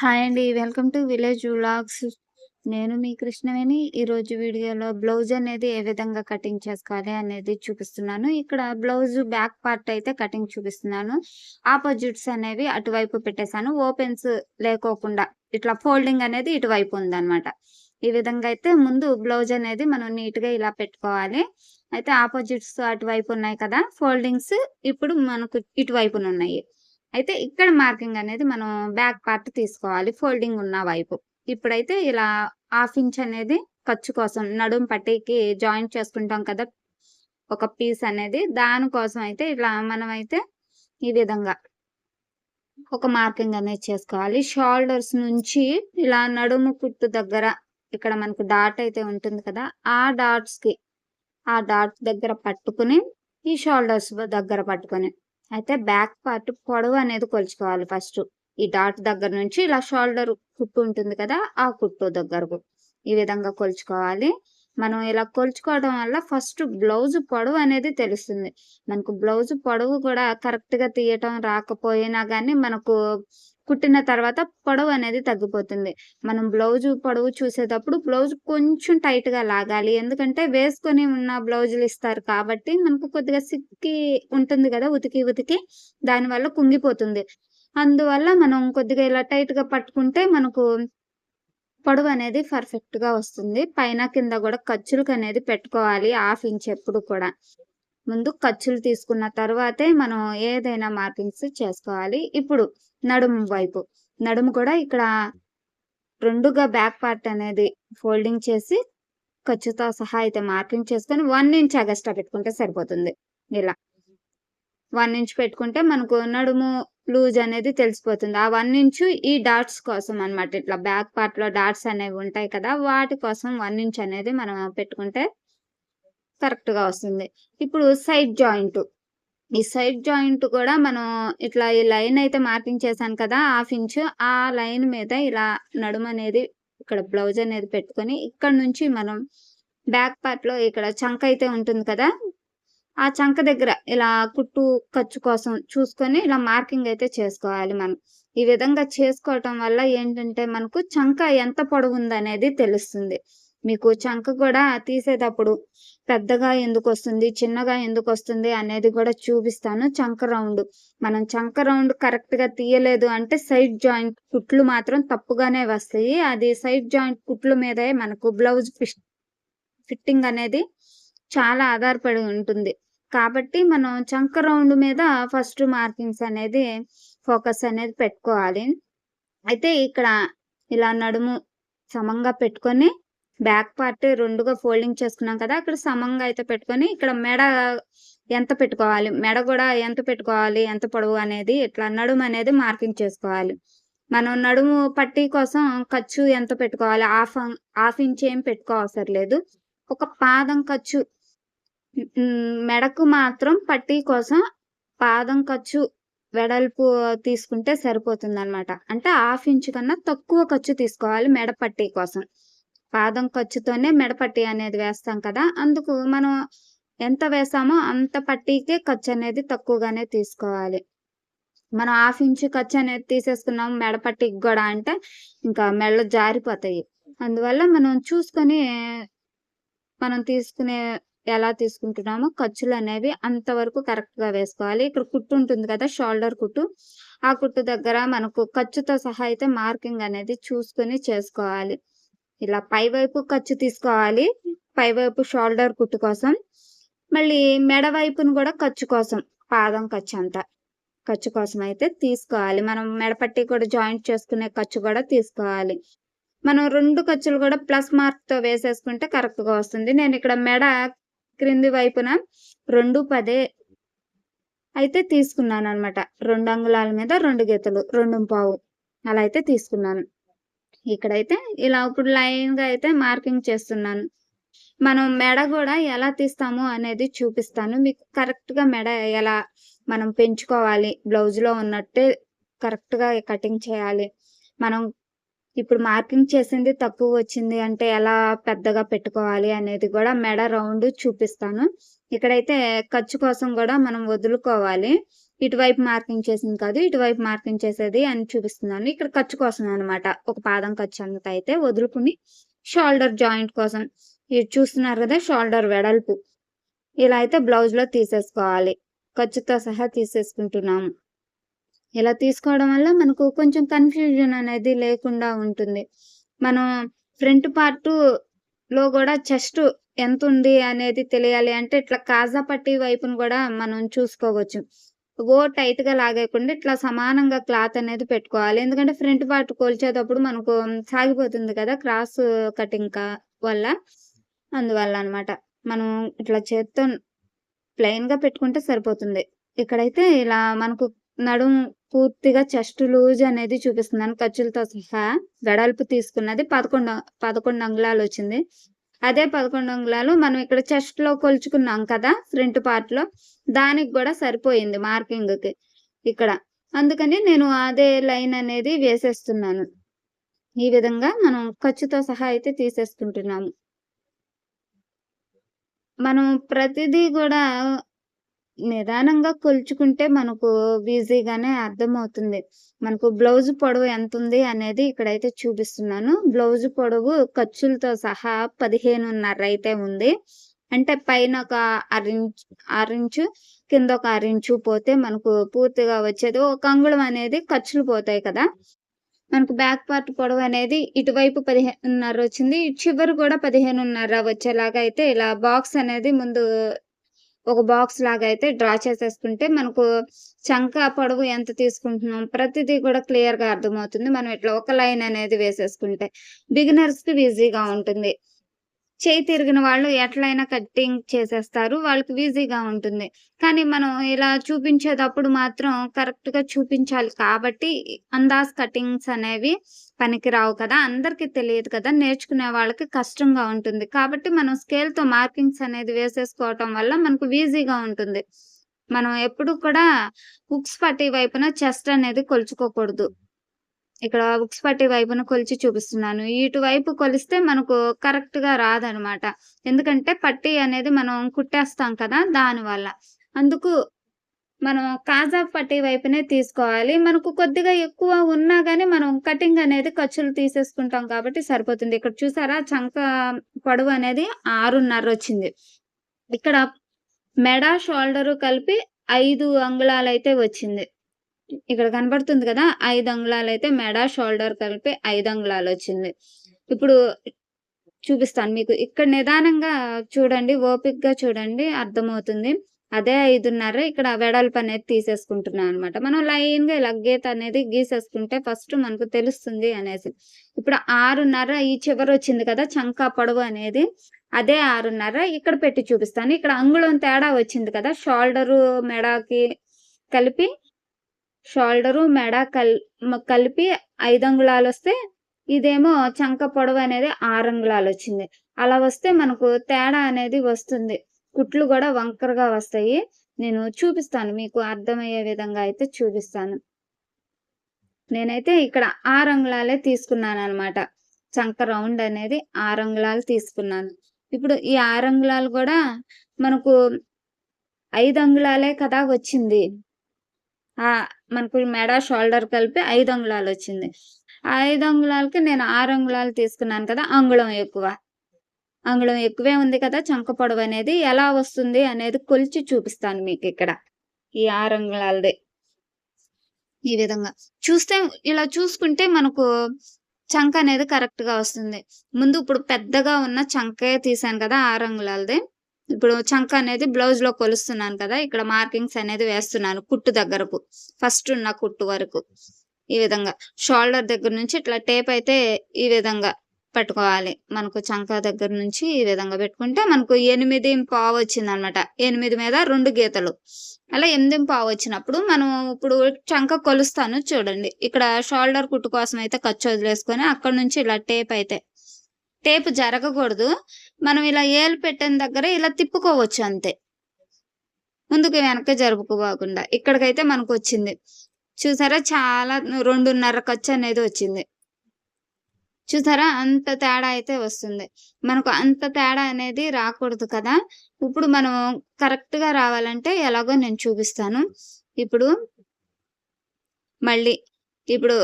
Hi అండి. Welcome to village vlogs. నేను మీ కృష్ణవేణి. ఈరోజు వీడియోలో బ్లౌజ్ అనేది ఏ విధంగా కటింగ్ చేసుకోవాలి అనేది చూపిస్తున్నాను. ఇక్కడ బ్లౌజ్ బ్యాక్ పార్ట్ అయితే కటింగ్ చూపిస్తున్నాను. ఆపోజిట్స్ అనేవి అటువైపు పెట్టేశాను. ఓపెన్స్ లేకోకుండా ఇట్లా ఫోల్డింగ్ అనేది ఇటువైపు ఉందన్నమాట. ఈ విధంగా అయితే ముందు బ్లౌజ్ అనేది మనం నీట్‌గా ఇలా పెట్టుకోవాలి. అయితే ఆపోజిట్స్ అటువైపు ఉన్నాయి కదా! ఫోల్డింగ్స్ ఇప్పుడు మనకు ఇటువైపునున్నాయి. అయితే ఇక్కడ మార్కింగ్ అనేది మనం బ్యాక్ పార్ట్ తీసుకోవాలి ఫోల్డింగ్ ఉన్న వైపు. ఇప్పుడైతే ఇలా హాఫ్ ఇంచ్ అనేది ఖర్చు కోసం నడుము పట్టీకి జాయింట్ చేసుకుంటాం కదా! ఒక పీస్ అనేది దానికోసం అయితే ఇలా మనమైతే ఈ విధంగా ఒక మార్కింగ్ అనేది చేసుకోవాలి. షోల్డర్స్ నుంచి ఇలా నడుము కుట్టు దగ్గర ఇక్కడ మనకు డాట్ అయితే ఉంటుంది కదా! ఆ డాట్స్ దగ్గర పట్టుకుని ఈ షోల్డర్స్ దగ్గర పట్టుకొని అయితే బ్యాక్ పార్ట్ పొడవు అనేది కొలుచుకోవాలి ఫస్ట్. ఈ డాట్ దగ్గర నుంచి ఇలా షోల్డర్ కుట్టు ఉంటుంది కదా! ఆ కుట్టు దగ్గరకు ఈ విధంగా కొలుచుకోవాలి. మనం ఇలా కొలుచుకోవడం వల్ల ఫస్ట్ బ్లౌజ్ పొడవు అనేది తెలుస్తుంది. మనకు బ్లౌజ్ పొడవు కూడా కరెక్ట్‌గా తీయటం రాకపోయినా గానీ మనకు కుట్టిన తర్వాత పొడవు అనేది తగ్గిపోతుంది. మనం బ్లౌజ్ పొడవు చూసేటప్పుడు బ్లౌజ్ కొంచెం టైట్‌గా లాగాలి. ఎందుకంటే వేసుకొని ఉన్న బ్లౌజులు ఇస్తారు కాబట్టి మనకు కొద్దిగా సిక్కి ఉంటుంది గదా! ఉతికి దానివల్ల కుంగిపోతుంది. అందువల్ల మనం కొద్దిగా ఇలా టైట్‌గా పట్టుకుంటే మనకు పొడవనేది పర్ఫెక్ట్‌గా వస్తుంది. పైన కింద గూడా ఖర్చులకనేది పెట్టుకోవాలి. హాఫ్ ఇంచ్ ఎప్పుడు కూడా. ముందు ఖర్చులు తీసుకున్న తర్వాతే మనం ఏదైనా మార్కింగ్స్ చేసుకోవాలి. ఇప్పుడు నడుము వైపు. నడుము కూడా ఇక్కడ 2గా బ్యాక్ పార్ట్ అనేది ఫోల్డింగ్ చేసి ఖర్చుతో సహా అయితే మార్కింగ్ చేసుకొని 1 ఇంచ్ ఎగస్ట్రా పెట్టుకుంటే సరిపోతుంది. ఇలా 1 ఇంచ్ పెట్టుకుంటే మనకు నడుము లూజ్ అనేది తెలిసిపోతుంది. ఆ 1 ఇంచు ఈ డాట్స్ కోసం అన్నమాట. ఇట్లా బ్యాక్ పార్ట్‌లో డాట్స్ అనేవి ఉంటాయి కదా! వాటి కోసం 1 ఇంచ్ అనేది మనం పెట్టుకుంటే కరెక్ట్‌గా వస్తుంది. ఇప్పుడు సైడ్ జాయింట్. ఈ సైడ్ జాయింట్ కూడా మనం ఇట్లా ఈ లైన్ అయితే మార్కింగ్ చేశాను కదా! Half inch. ఆ లైన్ మీద ఇలా నడుమనేది ఇక్కడ బ్లౌజ్ అనేది పెట్టుకొని ఇక్కడ నుంచి మనం బ్యాక్ పార్ట్‌లో ఇక్కడ చంక అయితే ఉంటుంది కదా! ఆ చంక దగ్గర ఇలా కుట్టు ఖర్చు కోసం చూసుకొని ఇలా మార్కింగ్ అయితే చేసుకోవాలి మనం. ఈ విధంగా చేసుకోవటం వల్ల ఏంటంటే మనకు చంక ఎంత పొడవుందనేది తెలుస్తుంది. మీకు చంక కూడా తీసేటప్పుడు పెద్దగా ఎందుకొస్తుంది, చిన్నగా ఎందుకొస్తుంది అనేది కూడా చూపిస్తాను. చంక రౌండ్. మనం చంక రౌండ్ కరెక్ట్‌గా తీయలేదు అంటే సైడ్ జాయింట్ కుట్లు మాత్రం తప్పుగానే వస్తాయి. అది సైడ్ జాయింట్ కుట్ల మీదే మనకు బ్లౌజ్ ఫిట్టింగ్ అనేది చాలా ఆధారపడి ఉంటుంది. కాబట్టి మనం చంక రౌండ్ మీద ఫస్ట్ మార్కింగ్స్ అనేది ఫోకస్ అనేది పెట్టుకోవాలి. అయితే ఇక్కడ ఇలా నడుము సమంగా పెట్టుకొని బ్యాక్ పార్ట్ 2గా ఫోల్డింగ్ చేసుకున్నాం కదా! అక్కడ సమంగా అయితే పెట్టుకొని ఇక్కడ మెడ ఎంత పెట్టుకోవాలి, మెడ గూడా ఎంత పెట్టుకోవాలి, ఎంత పొడవు అనేది ఇట్లా నడుమనేది మార్కింగ్ చేసుకోవాలి. మనం నడుము పట్టీ కోసం ఖర్చు ఎంత పెట్టుకోవాలి, హాఫ్ ఇంచ్ ఏం పెట్టుకోవసరం లేదు. ఒక పాదం ఖర్చు మెడకు మాత్రం పట్టీ కోసం పాదం ఖర్చు వెడల్పు తీసుకుంటే సరిపోతుందనమాట. అంటే హాఫ్ ఇంచ్ కన్నా తక్కువ ఖర్చు తీసుకోవాలి మెడ పట్టీ కోసం. పాదం ఖర్చుతోనే మెడ పట్టీ అనేది వేస్తాం కదా! అందుకు మనం ఎంత వేసామో అంత పట్టీకే ఖర్చనేది తక్కువగానే తీసుకోవాలి. మనం హాఫ్ ఇంచ్ ఖర్చనేది తీసేసుకున్నాం మెడ పట్టీకి గూడా అంటే ఇంకా మెడలు జారిపోతాయి. అందువల్ల మనం చూసుకొని మనం ఎలా తీసుకుంటున్నామో ఖర్చులనేవి అంతవరకు కరెక్ట్‌గా వేసుకోవాలి. ఇక్కడ కుట్టు ఉంటుంది కదా! షోల్డర్ కుట్టు. ఆ కుట్టు దగ్గర మనకు ఖర్చుతో సహా అయితే మార్కింగ్ అనేది చూసుకొని చేసుకోవాలి. ఇలా పైవైపు ఖర్చు తీసుకోవాలి. పైవైపు షోల్డర్ కుట్టు కోసం. మళ్ళీ మెడ వైపున గూడా ఖర్చు కోసం పాదం ఖర్చంతా. ఖర్చు కోసం అయితే తీసుకోవాలి. మనం మెడ పట్టీ కూడా జాయింట్ చేసుకునే ఖర్చు గూడా తీసుకోవాలి. మనం 2 ఖర్చులు కూడా ప్లస్ మార్క్‌తో వేసేసుకుంటే కరెక్ట్‌గా వస్తుంది. నేనిక్కడ మెడ క్రింది వైపున 2.10 అయితే తీసుకున్నాననమాట. 2 అంగుళాల మీద 2 గీతలు 2.25 అలా అయితే తీసుకున్నాను. ఇక్కడైతే ఇలా ఇప్పుడు లైన్‌గా అయితే మార్కింగ్ చేస్తున్నాను. మనం మెడ గూడా ఎలా తీస్తాము అనేది చూపిస్తాను. మీకు కరెక్ట్‌గా మెడ ఎలా మనం పెంచుకోవాలి, బ్లౌజ్‌లో ఉన్నట్టే కరెక్ట్‌గా కటింగ్ చేయాలి. మనం ఇప్పుడు మార్కింగ్ చేసింది తక్కువొచ్చింది అంటే ఎలా పెద్దగా పెట్టుకోవాలి అనేది గూడా మెడ రౌండ్ చూపిస్తాను. ఇక్కడైతే ఖర్చు కోసం గూడా మనం వదులుకోవాలి. ఇటువైపు మార్కింగ్ చేసింది కాదు, ఇటువైపు మార్కింగ్ చేసేది అని చూపిస్తున్నాను. ఇక్కడ ఖర్చు కోసం అనమాట. ఒక పాదం ఖర్చు అంత అయితే వదులుకుని షోల్డర్ జాయింట్ కోసం ఇది చూస్తున్నారు కదా, షోల్డర్ వెడల్పు ఇలా అయితే బ్లౌజ్లో తీసేసుకోవాలి. ఖర్చుతో సహా తీసేసుకుంటున్నాము. ఇలా తీసుకోవడం వల్ల మనకు కొంచెం కన్ఫ్యూజన్ అనేది లేకుండా ఉంటుంది. మనం ఫ్రంట్ పార్ట్లో కూడా చెస్ట్ ఎంత ఉంది అనేది తెలియాలి అంటే ఇట్లా కాజా పట్టీ వైపును కూడా మనం చూసుకోవచ్చు. టైట్‌గా లాగేయకుండా ఇట్లా సమానంగా క్లాత్ అనేది పెట్టుకోవాలి. ఎందుకంటే ఫ్రంట్ పార్ట్ కొలిచేటప్పుడు మనకు సాగిపోతుంది కదా క్రాస్ కటింగ్ వల్ల. అందువల్ల అన్నమాట. మనం ఇట్లా చేత్తో ప్లెయిన్‌గా పెట్టుకుంటే సరిపోతుంది. ఇక్కడైతే ఇలా మనకు నడుము పూర్తిగా చెస్ట్ లూజ్ అనేది చూపిస్తున్నాను ఖర్చులతో సహా. వెడల్పు తీసుకున్నది 11 అంగుళాలొచ్చింది. అదే 11 అంగుళాలు మనం ఇక్కడ చెస్ట్‌లో కొలుచుకున్నాం కదా ఫ్రంట్ పార్ట్‌లో, దానికి గూడా సరిపోయింది మార్కింగ్‌కి ఇక్కడ. అందుకని నేను అదే లైన్ అనేది వేసేస్తున్నాను. ఈ విధంగా మనం ఖర్చుతో సహా అయితే తీసేసుకుంటున్నాము. మనం ప్రతిదీ గూడా నిదానంగా కొలుచుకుంటే మనకు ఈజీగానే అర్థమవుతుంది. మనకు బ్లౌజ్ పొడవు ఎంతుంది అనేది ఇక్కడైతే చూపిస్తున్నాను. బ్లౌజ్ పొడవు ఖర్చులతో సహా 15.5 అయితే ఉంది. అంటే పైన ఒక అరించు, కింద ఒక అరించు పోతే మనకు పూర్తిగా వచ్చేది. ఒక అంగుళం అనేది ఖర్చులు పోతాయి కదా! మనకు బ్యాక్ పార్ట్ పొడవు అనేది ఇటువైపు 15.5 వచ్చింది. చివరి కూడా 15.5 వచ్చేలాగా అయితే ఇలా బాక్స్ అనేది ముందు ఒక బాక్స్ లాగా అయితే డ్రా చేసేసుకుంటే మనకు చంక పొడవు ఎంత తీసుకుంటున్నాం ప్రతిదీ కూడా క్లియర్‌గా అర్థమవుతుంది. మనం ఇట్లా ఒక లైన్ అనేది వేసేసుకుంటే. బిగినర్స్‌కి ఈజీగా ఉంటుంది. చేయి తిరిగిన వాళ్ళు ఎట్లైనా కటింగ్ చేసేస్తారు. వాళ్ళకి ఈజీగా ఉంటుంది. కానీ మనం ఇలా చూపించేటప్పుడు మాత్రం కరెక్ట్‌గా చూపించాలి కాబట్టి అందాజ్ కటింగ్స్ అనేవి పనికిరావు కదా! అందరికీ తెలియదు కదా! నేర్చుకునే వాళ్ళకి కష్టంగా ఉంటుంది. కాబట్టి మనం స్కేల్‌తో మార్కింగ్స్ అనేది వేసేసుకోవటం వల్ల మనకు ఈజీగా ఉంటుంది. మనం ఎప్పుడు కూడా హుక్స్ పట్టీ వైపున చెస్ట్ అనేది కొలుచుకోకూడదు. ఇక్కడ హుక్స్ పట్టీ వైపున కొలిచి చూపిస్తున్నాను. ఇటువైపు కొలిస్తే మనకు కరెక్ట్‌గా రాదనమాట. ఎందుకంటే పట్టీ అనేది మనం కుట్టేస్తాం కదా! దానివల్ల. అందుకు మనం కాజా పట్టీ వైపునే తీసుకోవాలి. మనకు కొద్దిగా ఎక్కువ ఉన్నా గాని మనం కటింగ్ అనేది ఖర్చులు తీసేసుకుంటాం కాబట్టి సరిపోతుంది. ఇక్కడ చూసారా చంక పొడవు అనేది 6.5 వచ్చింది. ఇక్కడ మెడ, షోల్డరు కలిపి 5 అంగుళాలైతే వచ్చింది. ఇక్కడ కనబడుతుంది కదా! 5 అంగుళాలైతే మెడ, షోల్డర్ కలిపి 5 అంగుళాలొచ్చింది. ఇప్పుడు చూపిస్తాను మీకు. ఇక్కడ నిదానంగా చూడండి, ఓపికగా చూడండి అర్థమవుతుంది. అదే 5.5 ఇక్కడ వెడల్పు అనేది తీసేసుకుంటున్నాననమాట. మనం లైన్‌గా ఇలా గీత అనేది గీసేసుకుంటే ఫస్ట్ మనకు తెలుస్తుంది అనేసి. ఇప్పుడు 6.5 ఈ చివరొచ్చింది కదా! చంకా పొడవు అనేది. అదే 6.5 ఇక్కడ పెట్టి చూపిస్తాను. ఇక్కడ అంగుళం తేడా వచ్చింది కదా! షోల్డరు, మెడకి కలిపి షోల్డరు, మెడ కలిపి 5 అంగుళాలొస్తే, ఇదేమో చంక పొడవు అనేది 6 అంగుళాలొచ్చింది. అలా వస్తే మనకు తేడా అనేది వస్తుంది. కుట్లు గూడా వంకరగా వస్తాయి. నేను చూపిస్తాను మీకు అర్థమయ్యే విధంగా అయితే చూపిస్తాను. నేనైతే ఇక్కడ 6 అంగుళాలే తీసుకున్నాననమాట. చంక రౌండ్ అనేది 6 అంగుళాలు తీసుకున్నాను. ఇప్పుడు ఈ 6 అంగుళాలు గూడా మనకు 5 అంగుళాలే కదా వచ్చింది. మనకు మెడ, షోల్డర్ కలిపి 5 అంగుళాలొచ్చింది. ఆ 5 అంగుళాలకి నేను 6 అంగుళాలు తీసుకున్నాను కదా! అంగుళం ఎక్కువ. అంగుళం ఎక్కువే ఉంది కదా! చంక పొడవనేది ఎలా వస్తుంది అనేది కొలిచి చూపిస్తాను మీకిక్కడ. ఈ 6 అంగుళాలదే. ఈ విధంగా. ఇలా చూసుకుంటే మనకు చంక అనేది కరెక్ట్‌గా వస్తుంది. ముందు ఇప్పుడు పెద్దగా ఉన్న చంకే తీశాను కదా! 6 అంగుళాలది. ఇప్పుడు చంక అనేది బ్లౌజ్‌లో కొలుస్తున్నాను కదా! ఇక్కడ మార్కింగ్స్ అనేది వేస్తున్నాను కుట్టు దగ్గరకు. ఫస్ట్ ఉన్న కుట్టు వరకు. ఈ విధంగా. షోల్డర్ దగ్గర నుంచి ఇట్లా టేప్ అయితే ఈ విధంగా పెట్టుకోవాలి. మనకు చంక దగ్గర నుంచి ఈ విధంగా పెట్టుకుంటే మనకు 8.15 వచ్చిందనమాట. 8 మీద 2 గీతలు. అలా 8.15 వచ్చినప్పుడు మనం ఇప్పుడు చంక కొలుస్తాను చూడండి. ఇక్కడ షోల్డర్ కుట్టు కోసం అయితే ఖర్చు వదిలేసుకొని అక్కడి నుంచి ఇలా టేప్ జరగకూడదు. మనం ఇలా ఏలు పెట్టిన దగ్గర ఇలా తిప్పుకోవచ్చు అంతే. ముందుకు వెనక్కి జరుపుకోకుండా. ఇక్కడికైతే మనకొచ్చింది. చూసారా చాలా 2.5 ఖర్చు అనేది వచ్చింది. చూసారా అంత తేడా అయితే వస్తుంది. మనకు అంత తేడా అనేది రాకూడదు కదా! ఇప్పుడు మనం కరెక్ట్‌గా రావాలంటే ఎలాగో నేను చూపిస్తాను. ఇప్పుడు మళ్ళీ ఇప్పుడు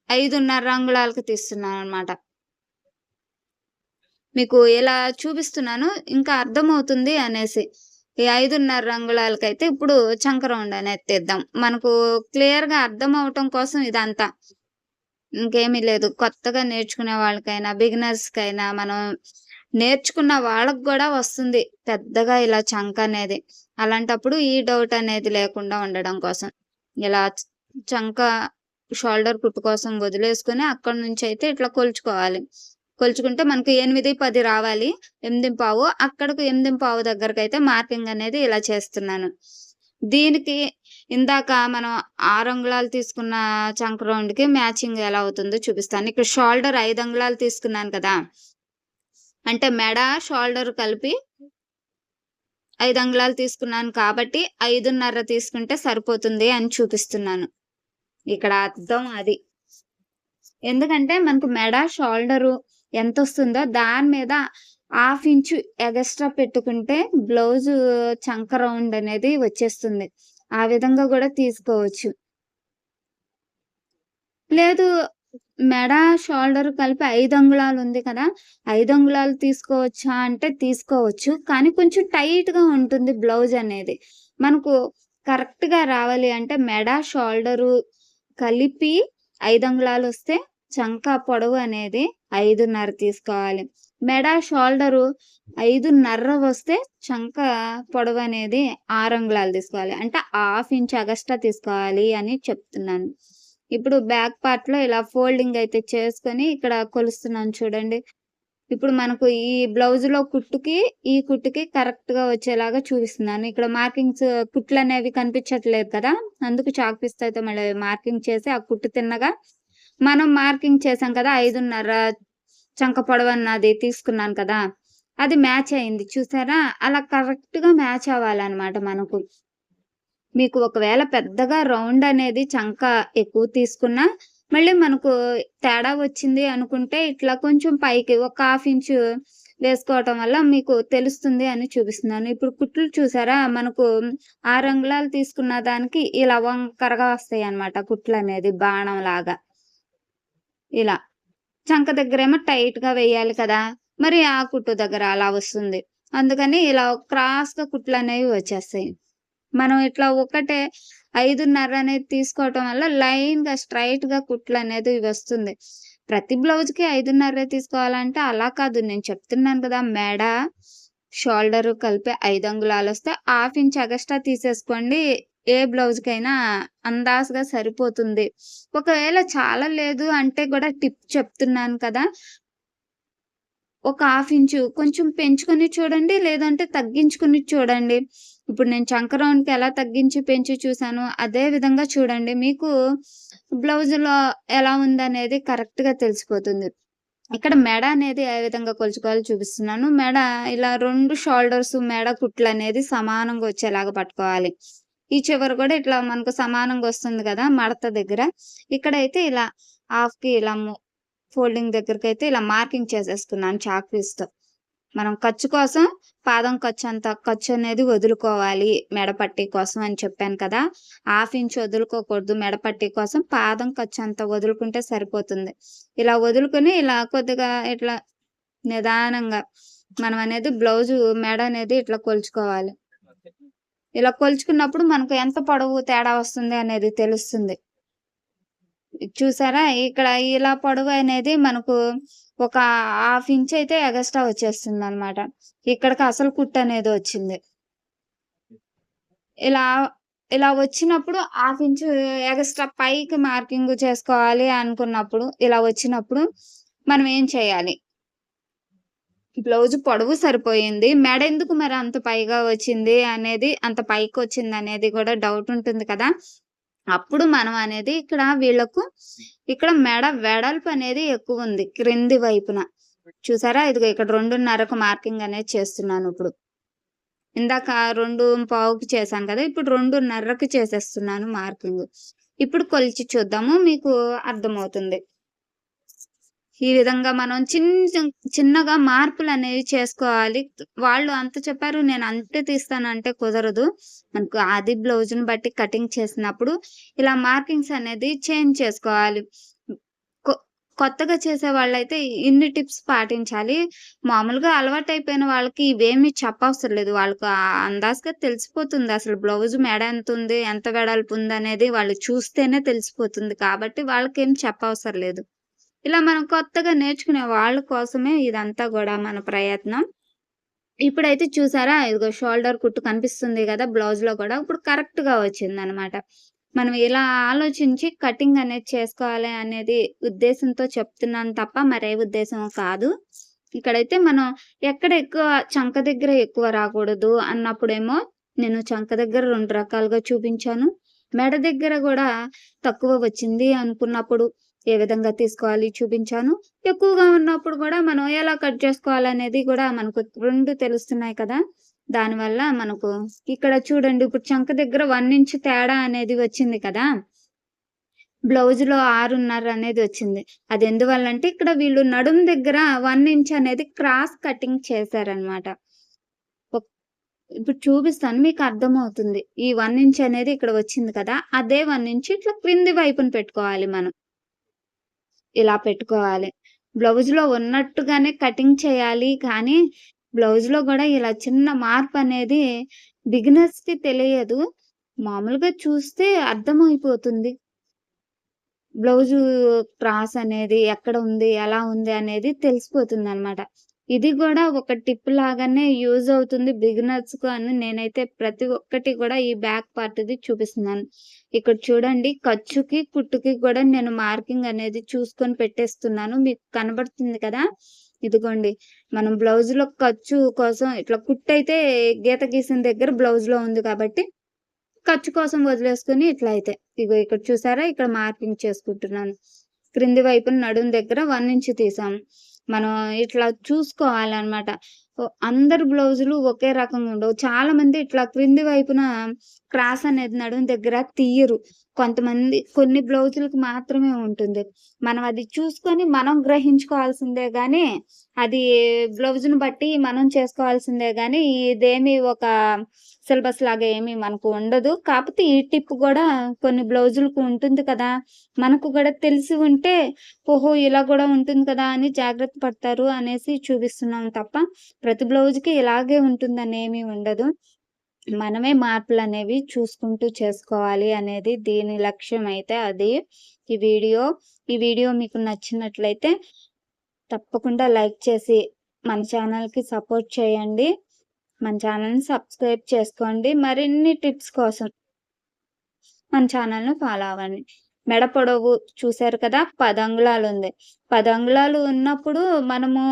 5.5 అంగుళాలకు తీస్తున్నాననమాట. మీకు ఇలా చూపిస్తున్నాను ఇంకా అర్థమవుతుంది అనేసి. ఈ 5.5 అంగుళాలకైతే ఇప్పుడు చంక రౌండ్ అనేది తీద్దాం. మనకు క్లియర్‌గా అర్థం అవ్వటం కోసం ఇదంతా. ఇంకేమీ లేదు. కొత్తగా నేర్చుకునే వాళ్ళకైనా, బిగినర్స్‌కైనా మనం నేర్చుకున్న వాళ్ళకి గూడా వస్తుంది పెద్దగా ఇలా చంకనేది. అలాంటప్పుడు ఈ డౌట్ అనేది లేకుండా ఉండడం కోసం. ఇలా చంక షోల్డర్ కుట్టు కోసం వదిలేసుకొని అక్కడి నుంచయితే ఇట్లా కొలుచుకోవాలి. కొలుచుకుంటే మనకు 8, 10 రావాలి. 8:15 అక్కడకు 8:15 దగ్గరకైతే మార్కింగ్ అనేది ఇలా చేస్తున్నాను. దీనికి ఇందాక మనం 6 అంగుళాలు తీసుకున్న చంక రౌండ్‌కి మ్యాచింగ్ ఎలా అవుతుందో చూపిస్తాను. ఇక్కడ షోల్డర్ 5 అంగుళాలు తీసుకున్నాను కదా! అంటే మెడ, షోల్డర్ కలిపి 5 అంగుళాలు తీసుకున్నాను కాబట్టి 5.5 తీసుకుంటే సరిపోతుంది అని చూపిస్తున్నాను. ఇక్కడ అర్థం అది. ఎందుకంటే మనకు మెడ, షోల్డరు ఎంతొస్తుందో దాని మీద 1/2 ఇంచు ఎగస్ట్రా పెట్టుకుంటే బ్లౌజు చంక రౌండ్ అనేది వచ్చేస్తుంది. ఆ విధంగా గూడా తీసుకోవచ్చు. లేదు మెడ, షోల్డర్ కలిపి 5 అంగుళాలు ఉంది కదా! 5 అంగుళాలు తీసుకోవచ్చా అంటే తీసుకోవచ్చు. కానీ కొంచెం టైట్‌గా ఉంటుంది బ్లౌజ్ అనేది. మనకు కరెక్ట్‌గా రావాలి అంటే మెడ, షోల్డరు కలిపి 5 అంగుళాలొస్తే చంక పొడవు అనేది 5.5 తీసుకోవాలి. మెడ, షోల్డరు 5.5 వస్తే చంక పొడవనేది 6 అంగుళాలు తీసుకోవాలి. అంటే 1/2 ఇంచ్ ఎగస్ట్రా తీసుకోవాలి అని చెప్తున్నాను. ఇప్పుడు బ్యాక్ పార్ట్‌లో ఇలా ఫోల్డింగ్ అయితే చేసుకొని ఇక్కడ కొలుస్తున్నాను చూడండి. ఇప్పుడు మనకు ఈ బ్లౌజ్‌లో కుట్టుకి, ఈ కుట్టుకి కరెక్ట్‌గా వచ్చేలాగా చూపిస్తున్నాను. ఇక్కడ మార్కింగ్స్ కుట్లనేవి కనిపించట్లేదు కదా! అందుకు చాక్ పీస్‌తో మళ్ళీ మార్కింగ్ చేసి ఆ కుట్టు తిన్నగా మనం మార్కింగ్ చేసాం కదా! 5.5 చంక పొడవన్నది తీసుకున్నాను కదా! అది మ్యాచ్ అయింది చూసారా? అలా కరెక్ట్‌గా మ్యాచ్ అవ్వాలన్నమాట మనకు. మీకు ఒకవేళ పెద్దగా రౌండ్ అనేది చంక ఎక్కువ తీసుకున్నా, మళ్ళీ మనకు తేడా వచ్చింది అనుకుంటే ఇట్లా కొంచెం పైకి ఒక 1/2 ఇంచు వేసుకోవటం వల్ల మీకు తెలుస్తుంది అని చూపిస్తున్నాను. ఇప్పుడు కుట్లు చూసారా? మనకు 6 అంగుళాలు తీసుకున్న దానికి ఇలా వంకరగా వస్తాయన్నమాట కుట్లనేది బాణంలాగా. ఇలా. చంక దగ్గరేమో టైట్‌గా వేయాలి కదా! మరి ఆ కుట్టు దగ్గర అలా వస్తుంది. అందుకని ఇలా క్రాస్‌గా కుట్లనేవి వచ్చేస్తాయి. మనం ఇట్లా ఒకటే 5.5 అనేది తీసుకోవటం వల్ల లైన్‌గా స్ట్రెయిట్‌గా కుట్లనేది వస్తుంది. ప్రతి బ్లౌజ్‌కి 5.5 తీసుకోవాలంటే అలా కాదు. నేను చెప్తున్నాను కదా! మెడ, షోల్డరు కలిపి 5 అంగుళాలొస్తే 1/2 ఇంచ్ ఎగస్ట్రా తీసేసుకోండి. ఏ బ్లౌజ్‌కైనా అందాజుగా సరిపోతుంది. ఒకవేళ చాలా లేదు అంటే కూడా టిప్ చెప్తున్నాను కదా! ఒక 1/2 ఇంచు కొంచెం పెంచుకొని చూడండి. లేదంటే తగ్గించుకొని చూడండి. ఇప్పుడు నేను చంక రౌండ్‌కి ఎలా తగ్గించి, పెంచి చూసానో అదే విధంగా చూడండి. మీకు బ్లౌజులో ఎలా ఉందనేది కరెక్ట్‌గా తెలిసిపోతుంది. ఇక్కడ మెడ అనేది ఏ విధంగా కొలుచుకోవాలో చూపిస్తున్నాను. మెడ ఇలా 2 షోల్డర్స్ మెడ కుట్లనేది సమానంగా వచ్చేలాగా పట్టుకోవాలి. ఈ చివర కూడా ఇట్లా మనకు సమానంగా వస్తుంది కదా! మడత దగ్గర. ఇక్కడైతే ఇలా హాఫ్‌కి ఇలా ఫోల్డింగ్ దగ్గరకైతే ఇలా మార్కింగ్ చేసేసుకున్నాను చాక్ పీస్‌తో. మనం ఖర్చు కోసం పాదం ఖర్చంత ఖర్చనేది వదులుకోవాలి మెడపట్టీ కోసం అని చెప్పాను కదా! 1/2 ఇంచ్ వదులుకోకూడదు మెడపట్టీ కోసం. పాదం ఖర్చంత వదులుకుంటే సరిపోతుంది. ఇలా వదులుకొని ఇలా కొద్దిగా ఇట్లా నిదానంగా మనం అనేది బ్లౌజు మెడ అనేది ఇట్లా కొలుచుకోవాలి. ఇలా కొలుచుకున్నప్పుడు మనకు ఎంత పొడవు తేడా వస్తుంది అనేది తెలుస్తుంది. చూసారా? ఇక్కడ ఇలా పొడవు అనేది మనకు ఒక 1/2 ఇంచ్ అయితే ఎగస్ట్రా వచ్చేస్తుందనమాట. ఇక్కడికి అసలు కుట్టనేది వచ్చింది. ఇలా ఇలా వచ్చినప్పుడు 1/2 ఇంచు ఎగస్ట్రా పైకి మార్కింగ్ చేసుకోవాలి అనుకున్నప్పుడు, ఇలా వచ్చినప్పుడు మనం ఏం చేయాలి? బ్లౌజ్ పొడవు సరిపోయింది. మెడ ఎందుకు మరి అంత పైగా వచ్చింది అనేది, అంత పైకొచ్చిందనేది కూడా డౌట్ ఉంటుంది కదా! అప్పుడు మనం అనేది ఇక్కడ వీళ్ళకు ఇక్కడ మెడ వెడల్పు అనేది ఎక్కువుంది క్రింది వైపున. చూసారా? ఇదిగో ఇక్కడ 2.5కు మార్కింగ్ అనేది చేస్తున్నాను ఇప్పుడు. ఇందాక 2:15కి చేశాను కదా! ఇప్పుడు 2.5కి చేసేస్తున్నాను మార్కింగ్. ఇప్పుడు కొలిచి చూద్దాము. మీకు అర్థమవుతుంది. ఈ విధంగా మనం చిన్నగా మార్పులనేవి చేసుకోవాలి. వాళ్ళు అంత చెప్పారు నేను అంతే తీస్తానంటే కుదరదు. మనకు అది బ్లౌజ్‌ని బట్టి కటింగ్ చేసినప్పుడు ఇలా మార్కింగ్స్ అనేది చేంజ్ చేసుకోవాలి. కొ కొత్తగా చేసేవాళ్ళైతే ఇన్ని టిప్స్ పాటించాలి. మామూలుగా అలవాటైపోయిన వాళ్ళకి ఇవేమీ చెప్పవసరం లేదు. వాళ్ళకు అందాజుగా తెలిసిపోతుంది. అసలు బ్లౌజ్ మెడ ఎంతుంది, ఎంత వెడల్పు ఉందనేది వాళ్ళు చూస్తేనే తెలిసిపోతుంది. కాబట్టి వాళ్ళకేం చెప్పవసరం లేదు. ఇలా మనం కొత్తగా నేర్చుకునే వాళ్ళ కోసమే ఇదంతా గూడా మన ప్రయత్నం. ఇప్పుడైతే చూసారా? ఇదిగో షోల్డర్ కుట్టు కనిపిస్తుంది గదా! బ్లౌజ్‌లో గూడా. ఇప్పుడు కరెక్ట్‌గా వచ్చిందనమాట. మనం ఇలా ఆలోచించి కటింగ్ అనేది చేసుకోవాలి అనేది ఉద్దేశంతో చెప్తున్నాను తప్ప మరే ఉద్దేశం కాదు. ఇక్కడైతే మనం ఎక్కడ ఎక్కువ చంక దగ్గర ఎక్కువ రాకూడదు అన్నప్పుడేమో నేను చంక దగ్గర 2 రకాలుగా చూపించాను. మెడ దగ్గర గూడా తక్కువ వచ్చింది అనుకున్నప్పుడు ఏ విధంగా తీసుకోవాలి చూపించాను. ఎక్కువగా ఉన్నప్పుడు గూడా మనం ఎలా కట్ చేసుకోవాలనేది గూడా మనకు 2 తెలుస్తున్నాయి కదా! దానివల్ల మనకు ఇక్కడ చూడండి ఇప్పుడు చంక దగ్గర 1 ఇంచ్ తేడా అనేది వచ్చింది కదా! బ్లౌజ్‌లో 6:30 అనేది వచ్చింది. అదెందువల్లంటే ఇక్కడ వీళ్ళు నడుము దగ్గర 1 ఇంచ్ అనేది క్రాస్ కటింగ్ చేశారనమాట. ఒక్ ఇప్పుడు చూపిస్తాను మీకు అర్థమవుతుంది. ఈ 1 ఇంచ్ అనేది ఇక్కడ వచ్చింది కదా! అదే 1 ఇంచ్ ఇట్లా క్రింది వైపున పెట్టుకోవాలి మనం. ఇలా పెట్టుకోవాలి. బ్లౌజ్‌లో ఉన్నట్టుగానే కటింగ్ చేయాలి. కానీ బ్లౌజ్‌లో గూడా ఇలా చిన్న మార్పనేది బిగినర్స్‌కి తెలియదు. మామూలుగా చూస్తే అర్థమైపోతుంది. బ్లౌజు క్రాస్ అనేది ఎక్కడ ఉంది, ఎలా ఉంది అనేది తెలిసిపోతుందనమాట. ఇది గూడా ఒక టిప్ లాగానే యూజ్ అవుతుంది బిగినర్స్‌కు అని నేనైతే ప్రతి ఒక్కటి గూడా ఈ బ్యాక్ పార్ట్‌ది చూపిస్తున్నాను. ఇక్కడ చూడండి ఖర్చుకి, కుట్టుకి గూడా నేను మార్కింగ్ అనేది చూసుకొని పెట్టేస్తున్నాను. మీకు కనబడుతుంది కదా! ఇదిగోండి. మనం బ్లౌజ్‌లో ఖర్చు కోసం ఇట్లా కుట్టయితే గీత గీసిన దగ్గర బ్లౌజ్‌లో ఉంది కాబట్టి ఖర్చు కోసం వదిలేసుకొని ఇట్లా అయితే. ఇగో ఇక్కడ చూసారా? ఇక్కడ మార్కింగ్ చేసుకుంటున్నాను. క్రింది వైపున నడుము దగ్గర 1 ఇంచ్ తీసాము. మనం ఇట్లా చూసుకోవాలనమాట. అందరి బ్లౌజులు ఒకే రకంగా ఉండవు. చాలామంది ఇట్లా క్రింది వైపున క్రాస్ అనేది నడుము దగ్గర తీయరు. కొన్ని బ్లౌజులకి మాత్రమే ఉంటుంది. మనం అది చూసుకొని మనం గ్రహించుకోవాల్సిందే గానీ, అది బ్లౌజుని బట్టి మనం చేసుకోవాల్సిందే గానీ, ఇదేమి ఒక సిలబస్ లాగా ఏమి మనకు ఉండదు. కాపోతే ఈ టిప్ గూడా కొన్ని బ్లౌజులకు ఉంటుంది కదా! మనకు గూడా తెలిసి ఉంటే, ఓహో! ఇలా గూడా ఉంటుంది కదా! అని జాగ్రత్త పడతారు అనేసి చూపిస్తున్నాం తప్ప, ప్రతి బ్లౌజ్‌కి ఇలాగే ఉంటుందనేమి ఉండదు. మనమే మార్పులనేవి చూసుకుంటూ చేసుకోవాలి అనేది దీని లక్ష్యం అయితే అది. ఈ వీడియో ఈ వీడియో మీకు నచ్చినట్లయితే తప్పకుండా లైక్ చేసి మన ఛానల్‌కి సపోర్ట్ చేయండి. మన ఛానల్‌ని సబ్స్క్రైబ్ చేసుకోండి. మరిన్ని టిప్స్ కోసం మన ఛానల్‌ని ఫాలో అవ్వండి. మెడ పొడవు చూసారు కదా! 10 అంగుళాలుంది. 10 అంగుళాలు ఉన్నప్పుడు మనము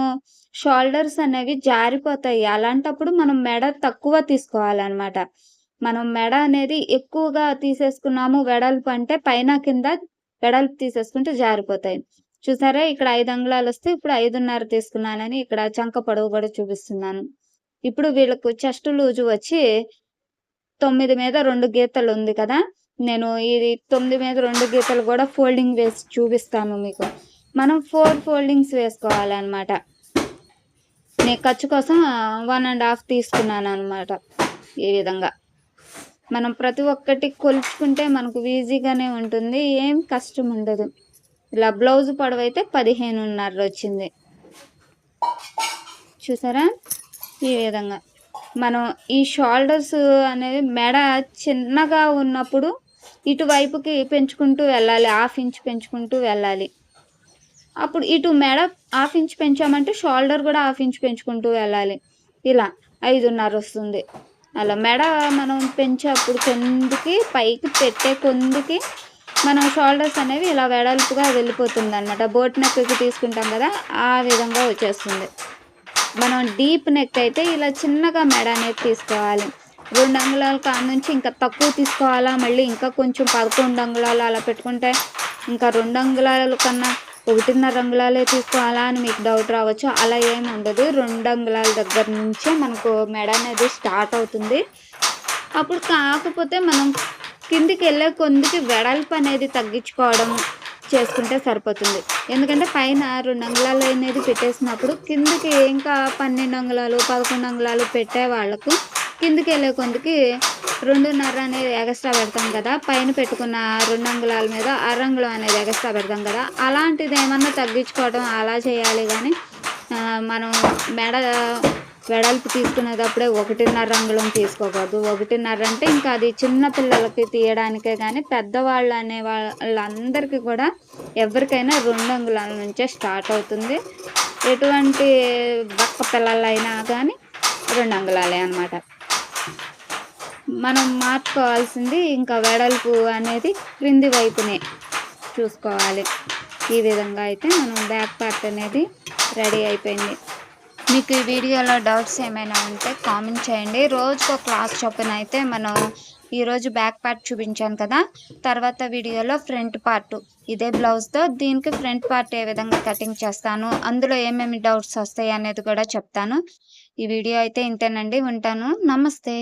షోల్డర్స్ అనేవి జారిపోతాయి. అలాంటప్పుడు మనం మెడ తక్కువ తీసుకోవాలనమాట. మనం మెడ అనేది ఎక్కువగా తీసేసుకున్నాము వెడల్పు అంటే పైన, కింద వెడల్పు తీసేసుకుంటే జారిపోతాయి. చూసారా? ఇక్కడ 5 అంగుళాలొస్తే ఇప్పుడు 5:30 తీసుకున్నానని ఇక్కడ చంక పొడవు గూడా చూపిస్తున్నాను. ఇప్పుడు వీళ్ళకు చెస్ట్ లూజు వచ్చి 9 మీద 2 గీతలుంది కదా! నేను ఇది 9 మీద 2 గీతలు గూడా ఫోల్డింగ్ వేసి చూపిస్తాను మీకు. మనం 4 ఫోల్డింగ్స్ వేసుకోవాలనమాట. నేను ఖర్చు కోసం 1 ½ తీసుకున్నాననమాట. ఈ విధంగా. మనం ప్రతి ఒక్కటి కొలుచుకుంటే మనకు ఈజీగానే ఉంటుంది. ఏం కష్టం ఉండదు. ఇలా బ్లౌజ్ పొడవైతే 15:30 వచ్చింది. చూసారా? ఈ విధంగా. మనం ఈ షోల్డర్స్ అనేవి మెడ చిన్నగా ఉన్నప్పుడు ఇటువైపుకి పెంచుకుంటూ వెళ్ళాలి. 1/2 ఇంచ్ పెంచుకుంటూ వెళ్ళాలి. అప్పుడు ఇటు మెడ 1/2 ఇంచ్ పెంచామంటే షోల్డర్ కూడా 1/2 ఇంచ్ పెంచుకుంటూ వెళ్ళాలి. ఇలా 5:30 వస్తుంది. అలా మెడ మనం పెంచేప్పుడు కిందికి పైకి పెట్టే కొందికి మనం షోల్డర్స్ అనేవి ఇలా వెడల్పుగా వెళ్ళిపోతుందనమాట. బోట్ నెక్‌కి తీసుకుంటాం కదా! ఆ విధంగా వచ్చేస్తుంది. మనం డీప్ నెక్ అయితే ఇలా చిన్నగా మెడ అనేది తీసుకోవాలి. 2 అంగుళాల కాడ్నుంచి ఇంకా తక్కువ తీసుకోవాలా? మళ్ళీ ఇంకా కొంచెం 11 అంగుళాలు అలా పెట్టుకుంటే ఇంకా 2 అంగుళాల కన్నా 1.5 అంగుళాలే తీసుకోవాలా అని మీకు డౌట్ రావచ్చు. అలా ఏమి ఉండదు. 2 అంగుళాల దగ్గర నుంచే మనకు మెడ అనేది స్టార్ట్ అవుతుంది. అప్పుడు కాకపోతే మనం కిందికెళ్ళే కొందికి వెడల్పు అనేది తగ్గించుకోవడం, చేసుకుంటే సరిపోతుంది. ఎందుకంటే పైన 2 అంగుళాలు అనేది పెట్టేసినప్పుడు కిందకి ఇంకా 12 అంగుళాలు, 11 అంగుళాలు పెట్టే వాళ్ళకు కిందకెళ్ళే కొందుకి 2.5 అనేది ఎగస్ట్రా పెడతాం కదా! పైన పెట్టుకున్న 2 అంగుళాల మీద అరంగుళం అనేది ఎగస్ట్రా పెడతాం కదా! అలాంటిదేమన్నా తగ్గించుకోవడం అలా చేయాలి గానీ మనం మెడ వెడల్పు తీసుకునేటప్పుడే 1.5 అంగుళం తీసుకోకూడదు. 1.5 అంటే ఇంకా అది చిన్న పిల్లలకి తీయడానికే గానీ పెద్దవాళ్ళు అనే వాళ్ళందరికీ కూడా ఎవరికైనా 2 అంగుళాల నుంచే స్టార్ట్ అవుతుంది. ఎటువంటి బక్క పిల్లలైనా కానీ 2 అంగుళాలే అనమాట. మనం మార్చుకోవాల్సింది ఇంకా వెడల్పు అనేది క్రింది వైపునే చూసుకోవాలి. ఈ విధంగా అయితే మనం బ్యాక్ పార్ట్ అనేది రెడీ అయిపోయింది. మీకు ఈ వీడియోలో డౌట్స్ ఏమైనా ఉంటే కామెంట్ చేయండి. రోజుకో క్లాస్ చొప్పున అయితే మనం ఈరోజు బ్యాక్ పార్ట్ చూపించాను కదా! తర్వాత వీడియోలో ఫ్రంట్ పార్ట్ ఇదే బ్లౌజ్‌తో దీనికి ఫ్రంట్ పార్ట్ ఏ విధంగా కటింగ్ చేస్తాను, అందులో ఏమేమి డౌట్స్ వస్తాయి అనేది కూడా చెప్తాను. ఈ వీడియో అయితే ఇంతేనండి. ఉంటాను. నమస్తే.